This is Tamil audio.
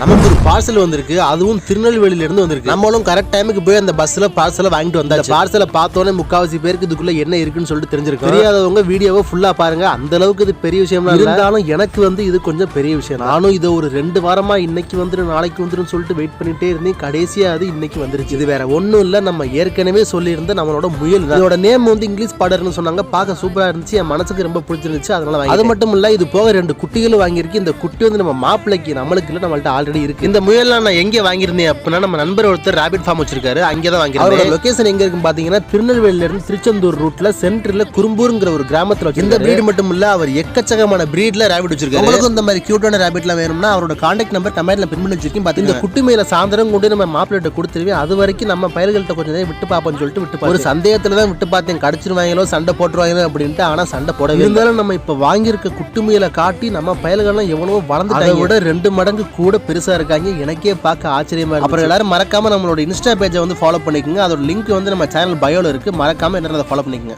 நமக்கு ஒரு பார்சல் வந்திருக்கு, அதுவும் திருநெல்வேலியில இருந்து வந்திருக்கு. நம்மளும் கரெக்ட் டைமுக்கு போய் அந்த பஸ்ல பார்சலை வாங்கிட்டு வந்தாச்சு. பார்சலை பார்த்தோன்னே முக்காவாசி பேருக்கு இதுக்குள்ள என்ன இருக்குன்னு சொல்லிட்டு தெரிஞ்சிருக்கும். தெரியாதவங்க வீடியோவை ஃபுல்லா பாருங்க. அந்த அளவுக்கு இது பெரிய விஷயம் இருந்தாலும் எனக்கு இது கொஞ்சம் பெரிய விஷயம். நானும் இதை ஒரு 2 வாரமா இன்னைக்கு வந்துடும் நாளைக்கு வந்துடும் சொல்லிட்டு வெயிட் பண்ணிட்டே இருந்தேன். கடைசியா அது இன்னைக்கு வந்துருச்சு. இது வேற ஒன்னும் இல்ல, நம்ம ஏற்கனவே சொல்லியிருந்த நம்மளோட முயல். இதோட நேம் இங்கிலீஷ் பாடர்னு சொன்னாங்க. பார்க்க சூப்பரா இருந்துச்சு, என் மனசுக்கு ரொம்ப பிடிச்சிருந்துச்சு. அதனால அது மட்டும் இல்ல, இது போக 2 குட்டிகளும் வாங்கியிருக்கு. இந்த குட்டி நம்ம மாப்பிள்ளைக்கு, நம்மளுக்கு இல்ல, நம்மள்ட்ட ஆல்ரெடி இருக்கு. இந்த முயல்லாம் நான் எங்க வாங்கியிருந்தேன் அப்படின்னா, நம்ம நண்பர் ஒருத்தர் ராபிட் ஃபார்ம் வச்சிருக்காரு, அங்கேதான் வாங்கியிருக்கேன். அவரோட லொகேஷன் எங்க இருக்குன்னு பாத்தீங்கன்னா, திருநெல்வேலியில இருந்து திருச்செந்தூர் ரூட்ல சென்டர்ல குறும்பூர்ங்கிற ஒரு கிராமத்துல. இந்த பிரீடு மட்டும் இல்ல, அவர் எக்கச்சக்கமான பிரீட்ல ராபிட் வச்சிருக்காரு. உங்களுக்கு இந்த மாதிரி கியூட்டான ராபிட்லாம் வேணும்னா அவரோட கான்டாக்ட் நம்பர் கமெண்ட்ல பின் பண்ணி வச்சிருக்கேன். பாத்தீங்க, இந்த குட்டி மேல சாயந்தரம் கொண்டு நம்ம மாப்பிள்ளைட்ட கொடுத்துருவேன். அது வரைக்கும் நம்ம பயல்கள்ட்ட கொஞ்சம் நேரம் விட்டு பாப்போம்னு சொல்லிட்டு விட்டு ஒரு சந்தேகத்துல தான் விட்டு பார்த்தேன். கடிச்சிருவாங்களோ சண்டை போட்டுருவாங்களோ அப்படின்ட்டு. ஆனா சண்டை போடவே இருந்தாலும் நம்ம இப்ப வாங்கியிருக்க குட்டி முயலை காட்டி நம்ம பயல்கள்லாம் எவ்வளவோ வளர்ந்து விட 2 மடங்கு கூட பெருசா இருக்காங்க. எனக்கே பார்க்க ஆச்சரியமா இருக்கு. அப்புறம் எல்லாரும் மறக்காம நம்மளோட இன்ஸ்டா பேஜை ஃபாலோ பண்ணிக்கோங்க. அதோட லிங்க் நம்ம சேனல் பயோல இருக்கு. மறக்காம என்ன ஃபாலோ பண்ணிக்கோங்க.